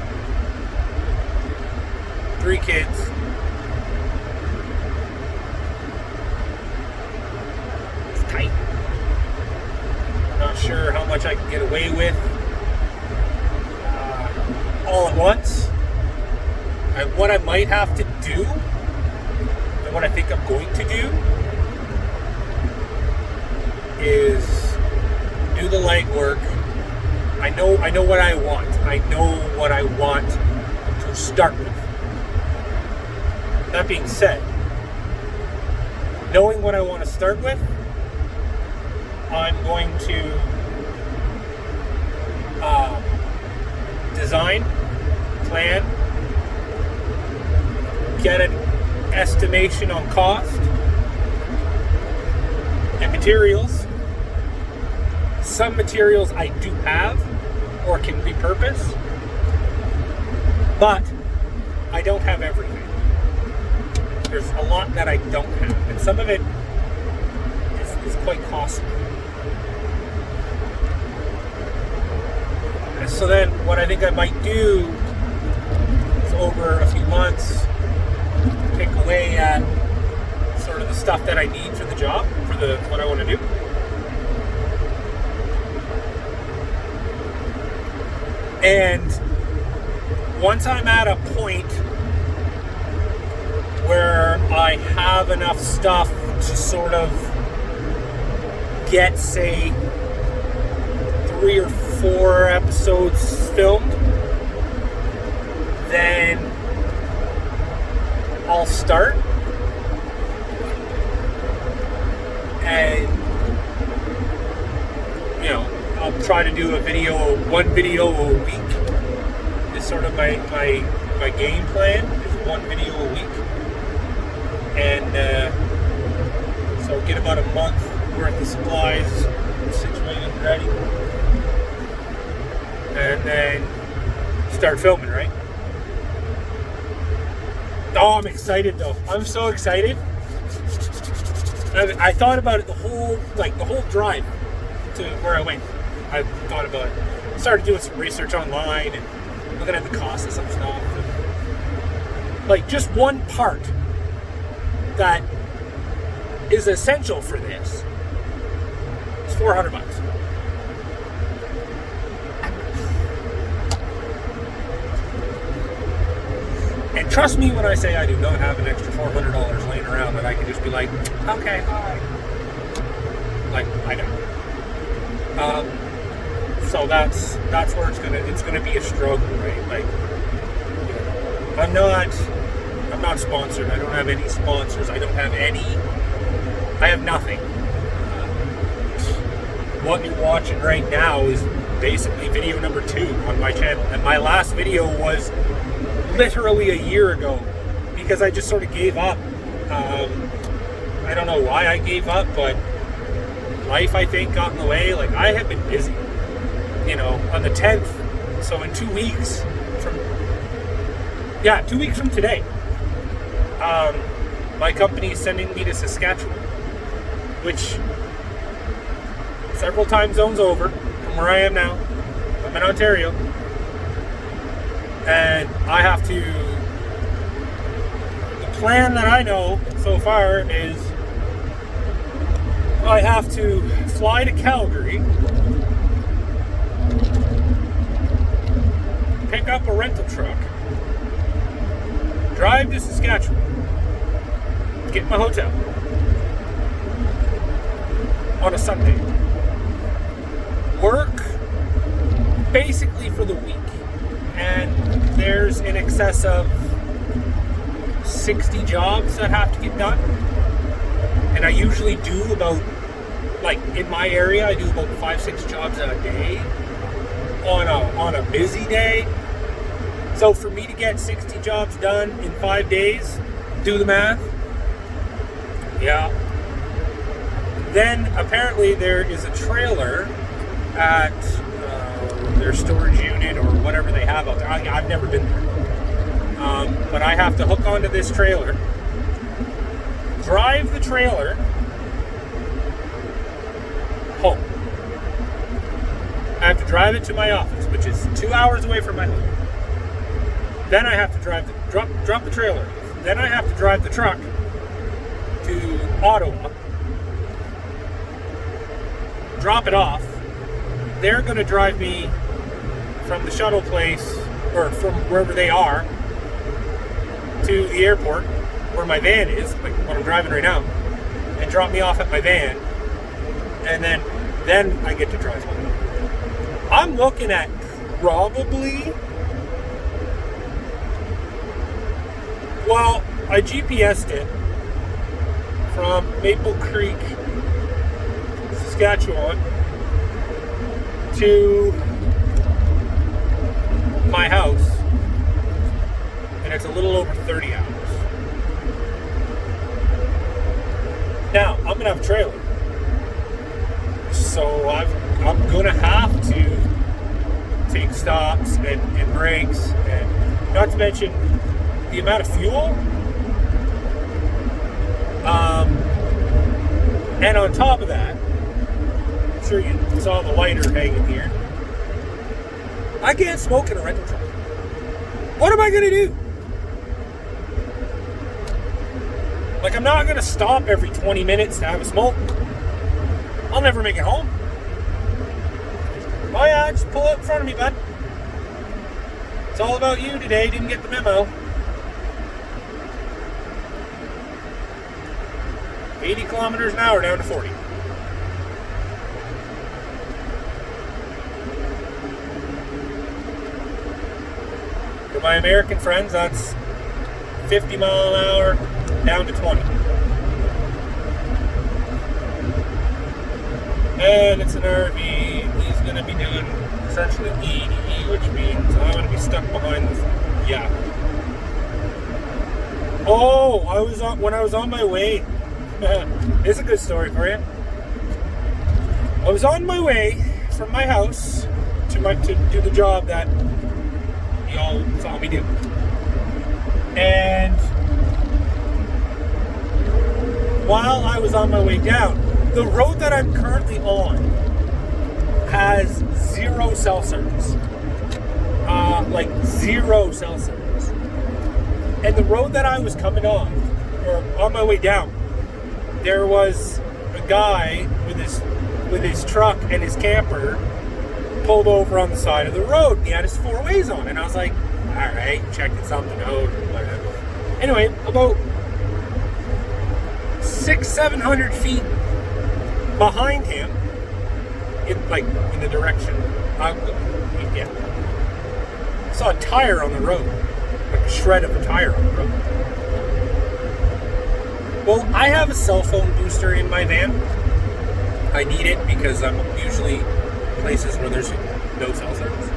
3 kids. It's tight. I'm not sure how much I can get away with all at once. What I might have to do, and what I think I'm going to do, is do the legwork. I know what I want. I know what I want to start with. That being said, knowing what I want to start with, I'm going to design, plan, get an estimation on cost and materials. Some materials I do have or can repurpose, but I don't have everything. There's a lot that I don't have, and some of it is quite costly. So then what I think I might do is over a few months pick away at sort of the stuff that I need for the job, for what I want to do. And once I'm at a point where I have enough stuff to sort of get, say, 3 or 4 episodes filmed, then I'll start. And, you know, I'll try to do one video a week. Is sort of my game plan, is 1 video a week. And so get about a month worth of supplies situated and ready. And then start filming, right? Oh, I'm excited though. I'm so excited. I thought about it the whole drive to where I went. I thought about it. Started doing some research online and looking at the cost of some stuff. And, like, just one part that is essential for this is $400. And trust me when I say I do not have an extra $400 laying around that I can just be like, okay, bye. Like, I don't. So that's where it's gonna be a struggle, right? Like, I'm not sponsored. I don't have any sponsors. I have nothing. What you're watching right now is basically video number 2 on my channel, and my last video was literally a year ago because I just sort of gave up. I don't know why I gave up, but life, I think, got in the way. Like, I have been busy, on the 10th, so in 2 weeks from 2 weeks from today, my company is sending me to Saskatchewan, which several time zones over from where I am now. I'm in Ontario. And I have to, the plan that I know so far is I have to fly to Calgary, pick up a rental truck, drive to Saskatchewan, get in my hotel on a Sunday, work basically for the week. and there's in excess of 60 jobs that have to get done. And I usually do about, like in my area, I do about 5-6 jobs a day on a busy day. So for me to get 60 jobs done in 5 days, do the math. Yeah. Then apparently there is a trailer at their storage unit or whatever they have out there. I've never been there. But I have to hook onto this trailer, drive the trailer home. I have to drive it to my office, which is 2 hours away from my home. Then I have to drop the trailer. Then I have to drive the truck to Ottawa, drop it off. They're going to drive me from the shuttle place, or from wherever they are, to the airport where my van is, like what I'm driving right now, and drop me off at my van, and then I get to drive home. I'm looking at probably, well, I GPSed it from Maple Creek, Saskatchewan to my house, and it's a little over 30 hours. Now, I'm going to have a trailer, so I'm going to have to take stops and breaks, and not to mention the amount of fuel. And on top of that, I'm sure you saw the lighter hanging here. I can't smoke in a rental truck. What am I going to do? Like, I'm not going to stop every 20 minutes to have a smoke. I'll never make it home. Oh yeah, just pull up in front of me, bud. It's all about you today. Didn't get the memo. 80 kilometers an hour down to 40. For my American friends, that's 50 mile an hour down to 20. And it's an RV. He's going to be doing essentially 80, which means I'm going to be stuck behind this. Yeah. Oh, when I was on my way. It's a good story for you. I was on my way from my house to do the job that y'all saw me do. And while I was on my way down, the road that I'm currently on has zero cell service. Like zero cell service. And the road that I was coming on, or on my way down, there was a guy with his truck and his camper pulled over on the side of the road. He had his 4 ways on, and I was like, all right, checking something out or whatever. Anyway, about 600-700 feet behind him, in the direction yeah, saw a tire on the road, like a shred of a tire on the road. Well, I have a cell phone booster in my van. I need it because I'm usually places where there's no cell service.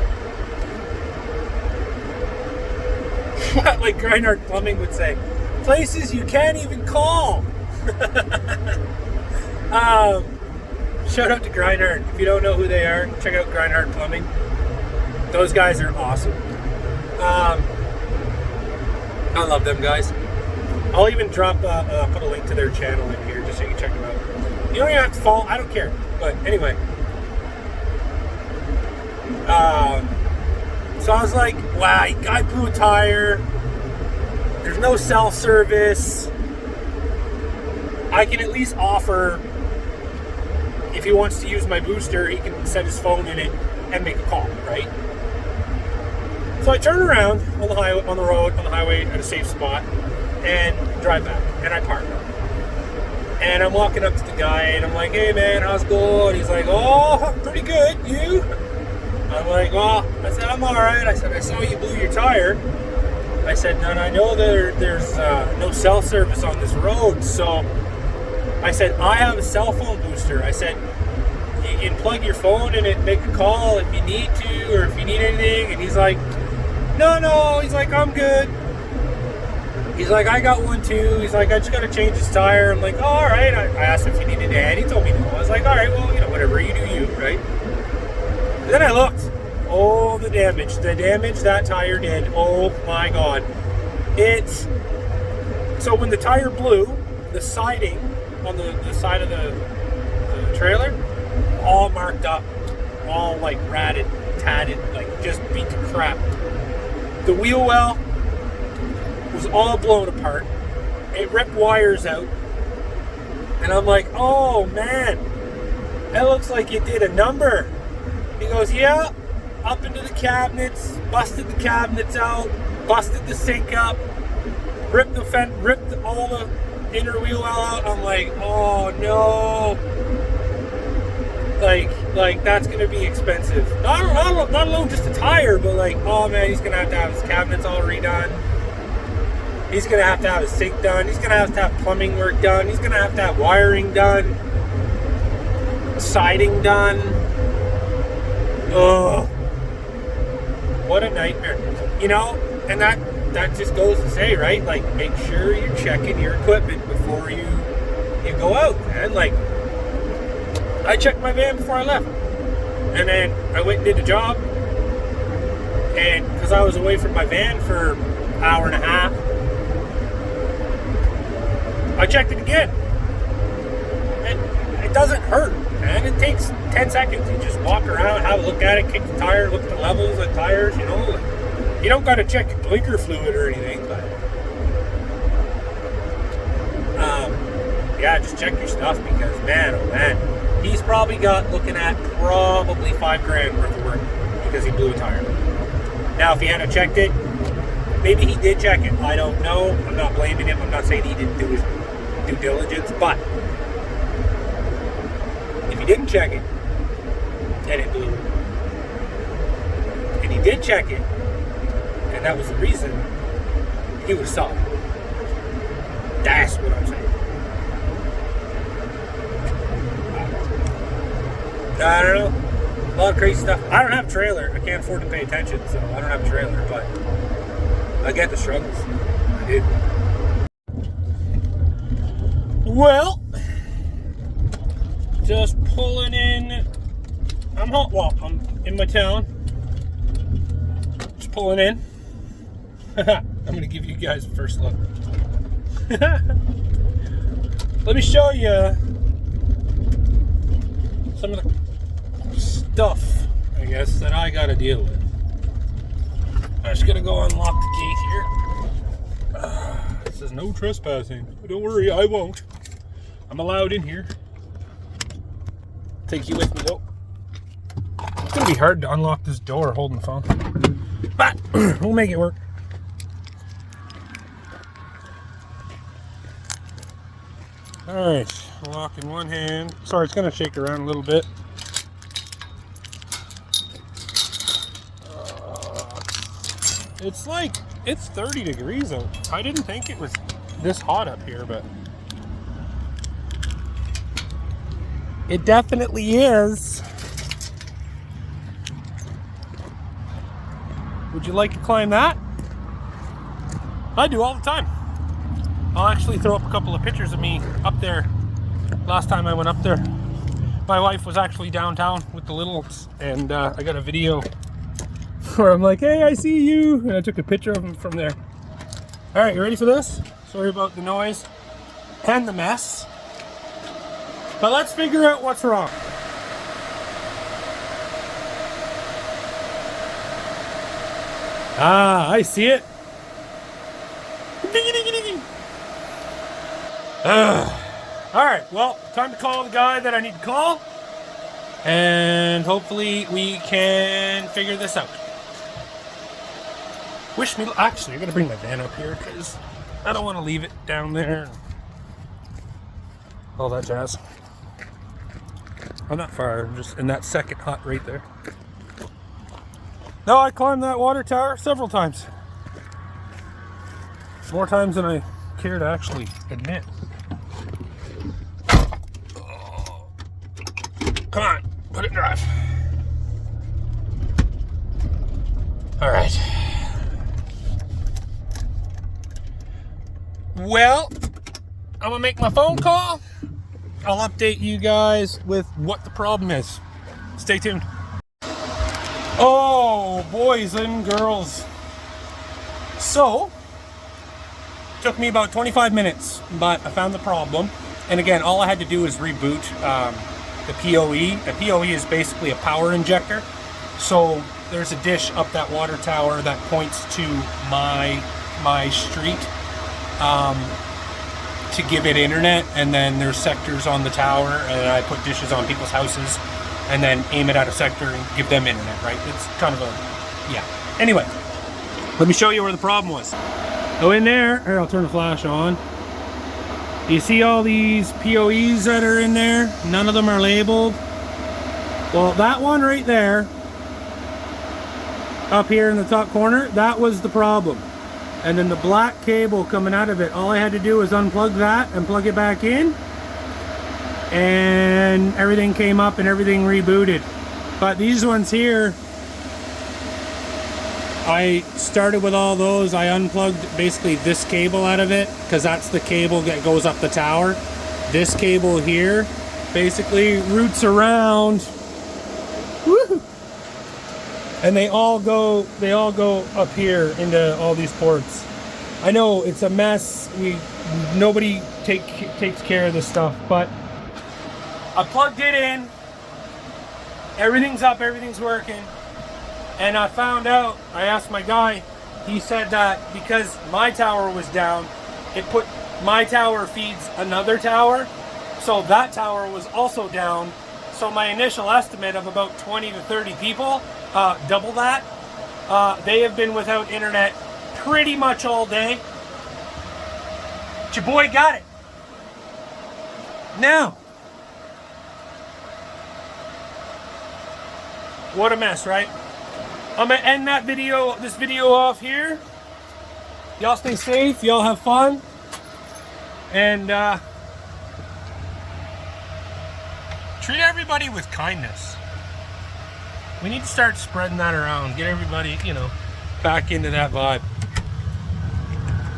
Like Grindard Plumbing would say, places you can't even call. Shout out to Grindard. If you don't know who they are, check out Grindard Plumbing. Those guys are awesome. I love them guys. I'll even put a link to their channel in here just so you can check them out. You don't even have to follow, I don't care. But anyway. So I was like, wow, guy blew a tire. There's no cell service. I can at least offer, if he wants to use my booster, he can set his phone in it and make a call, right? So I turn around on the highway at a safe spot, and drive back, and I park. And I'm walking up to the guy, and I'm like, hey man, how's it going? He's like, oh, pretty good, you? I'm like, well, I said, I'm all right. I said, I saw you blew your tire. I said, and I know there's no cell service on this road, so I said, I have a cell phone booster. I said, you can plug your phone in it and make a call if you need to, or if you need anything. And he's like, no, he's like, I'm good. He's like, I got one too. He's like, I just got to change his tire. I'm like, oh, all right. I asked him if he needed that. He told me no. I was like, all right, well, whatever, you do you, right? And then I looked. Oh, the damage that tire did. Oh my God. So when the tire blew, the siding on the side of the trailer, all marked up, all like ratted, tatted, like just beat to crap. The wheel well was all blown apart. It ripped wires out. And I'm like, oh man, that looks like it did a number. He goes, yeah, up into the cabinets, busted the cabinets out, busted the sink up, ripped all the inner wheel well out. I'm like, oh no. Like that's gonna be expensive. Not alone just a tire, but like, oh man, he's gonna have to have his cabinets all redone. He's gonna have to have his sink done. He's gonna have to have plumbing work done. He's gonna have to have wiring done, siding done. Ugh. What a nightmare. And that just goes to say, right? Like, make sure you're checking your equipment before you go out, man. Like, I checked my van before I left. And then I went and did the job. And because I was away from my van for an hour and a half, I checked it again. And it doesn't hurt, man. It takes 10 seconds. You just walk around, have a look at it, kick the tire, look at the levels of the tires, Like, you don't got to check your blinker fluid or anything, but yeah, just check your stuff because, man, oh man, he's probably got looking at probably $5,000 worth of work because he blew a tire. Now, if he hadn't checked it, maybe he did check it. I don't know. I'm not blaming him. I'm not saying he didn't do his due diligence, but if he didn't check it and it blew, and he did check it, and that was the reason, he would have saw it. That's what I'm saying. I don't know. A lot of crazy stuff. I don't have a trailer. I can't afford to pay attention, so I don't have a trailer, but I get the struggles. I do. Well, just pulling in. I'm in my town. Just pulling in. I'm going to give you guys a first look. Let me show you some of the stuff, I guess, that I got to deal with. I'm just going to go unlock the gate here. It says no trespassing. Don't worry, I won't. I'm allowed in here. Take you with me, though. It's going to be hard to unlock this door holding the phone. But we'll make it work. Alright, lock in one hand. Sorry, it's going to shake around a little bit. It's 30 degrees out. I didn't think it was this hot up here, but it definitely is. Would you like to climb that? I do all the time. I'll actually throw up a couple of pictures of me up there. Last time I went up there, my wife was actually downtown with the littles, and I got a video where I'm like, hey, I see you, and I took a picture of him from there. All right, you ready for this? Sorry about the noise and the mess, but let's figure out what's wrong. Ah, I see it. All right, well, time to call the guy that I need to call, and hopefully we can figure this out. Actually, I'm gonna bring my van up here because I don't want to leave it down there. All that jazz. I'm not far, I'm just in that second hut right there. No, I climbed that water tower several times. More times than I care to actually admit. Oh. Come on, put it in drive. All right. Well, I'm gonna make my phone call. I'll update you guys with what the problem is. Stay tuned. Oh, boys and girls. So, took me about 25 minutes, but I found the problem. And again, all I had to do was reboot the POE. The POE is basically a power injector. So there's a dish up that water tower that points to my street to give it internet, and then there's sectors on the tower, and I put dishes on people's houses and then aim it at a sector and give them internet, right? It's kind of a, yeah. Anyway, let me show you where the problem was. So in there, here, I'll turn the flash on. You see all these POEs that are in there? None of them are labeled. Well, that one right there, up here in the top corner, that was the problem. And then the black cable coming out of it, all I had to do was unplug that and plug it back in, and everything came up and everything rebooted. But these ones here, I started with all those. I unplugged basically this cable out of it, because that's the cable that goes up the tower. This cable here basically routes around. Woo! And they all go up here into all these ports. I know it's a mess. Nobody takes care of this stuff, but I plugged it in. Everything's up, everything's working. And I found out, I asked my guy, he said that because my tower was down, it put my tower feeds another tower. So that tower was also down. So my initial estimate of about 20 to 30 people, double that. They have been without internet pretty much all day. But your boy got it. Now, what a mess, right? I'm gonna end this video off here. Y'all stay safe, y'all have fun. And treat everybody with kindness. We need to start spreading that around. Get everybody, you know, back into that vibe.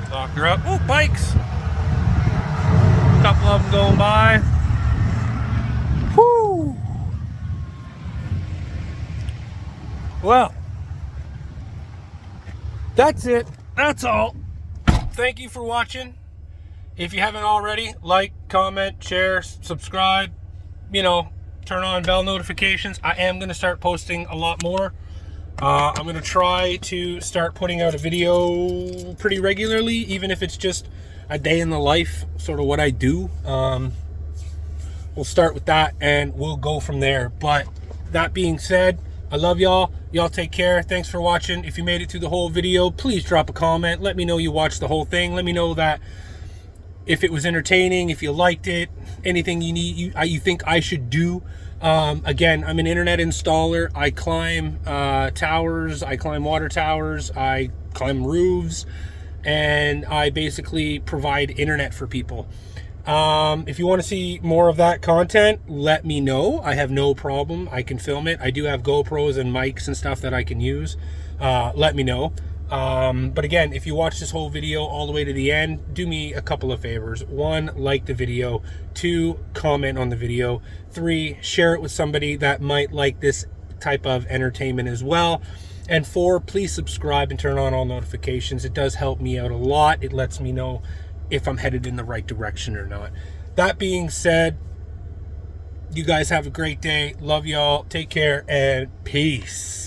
Lock her up. Oh, bikes. A couple of them going by. Whoo! Well, that's it. That's all. Thank you for watching. If you haven't already, like, comment, share, subscribe. You know, turn on bell notifications. I am going to start posting a lot more. I'm going to try to start putting out a video pretty regularly, even if it's just a day in the life, sort of what I do. We'll start with that and we'll go from there. But that being said, I love y'all. Y'all take care. Thanks for watching. If you made it through the whole video, please drop a comment. Let me know you watched the whole thing. Let me know that if it was entertaining, if you liked it, anything you need, you think I should do. Again, I'm an internet installer. I climb towers, I climb water towers, I climb roofs, and I basically provide internet for people. If you want to see more of that content, let me know. I have no problem. I can film it. I do have GoPros and mics and stuff that I can use. Let me know. But again, if you watch this whole video all the way to the end, do me a couple of favors. 1, like the video. 2, comment on the video. 3, share it with somebody that might like this type of entertainment as well. And 4, please subscribe and turn on all notifications. It does help me out a lot. It lets me know if I'm headed in the right direction or not. That being said, you guys have a great day. Love y'all. Take care and peace.